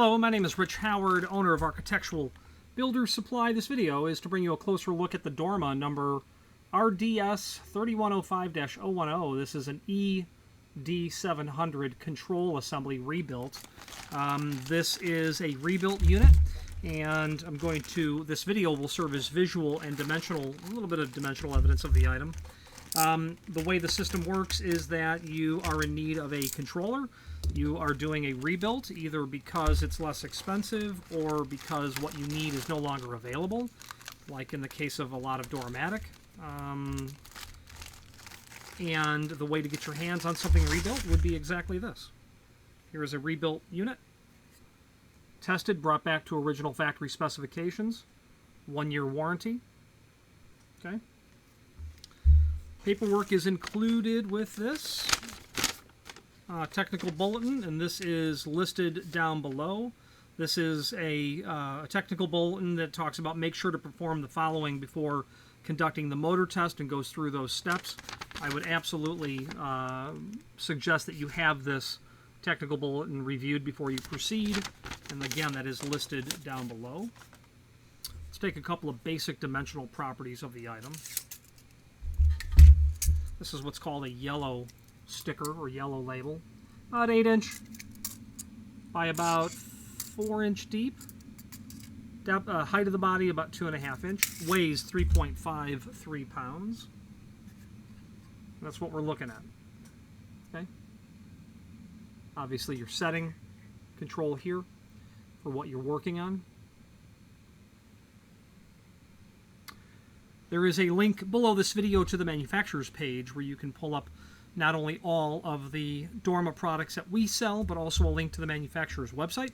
Hello, my name is Rich Howard, owner of Architectural Builder's Supply. This video is to bring you a closer look at the Dorma number RDS3105-010. This is an ED700 control assembly rebuilt. This is a rebuilt unit, and this video will serve as visual and dimensional, a little bit of dimensional evidence of the item. The way the system works is that you are in need of a controller. You are doing a rebuild either because it's less expensive or because what you need is no longer available, like in the case of a lot of Dormatic. And the way to get your hands on something rebuilt would be exactly this. Here is a rebuilt unit, tested, brought back to original factory specifications, 1-year warranty. Okay. Paperwork is included with this. Technical bulletin, and this is listed down below. This is a technical bulletin that talks about make sure to perform the following before conducting the motor test and goes through those steps. I would absolutely suggest that you have this technical bulletin reviewed before you proceed, and again, that is listed down below. Let's take a couple of basic dimensional properties of the item. This is what's called a yellow sticker or yellow label. About 8-inch by about 4-inch deep. Height of the body about 2.5-inch. Weighs 3.53 pounds. That's what we're looking at. Okay. Obviously, your setting control here for what you're working on. There is a link below this video to the manufacturer's page where you can pull up not only all of the Dorma products that we sell, but also a link to the manufacturer's website,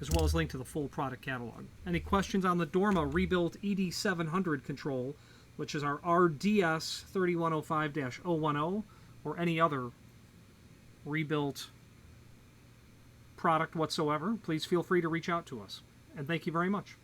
as well as a link to the full product catalog. Any questions on the Dorma rebuilt ED700 control, which is our RDS3105-010, or any other rebuilt product whatsoever, please feel free to reach out to us. And thank you very much.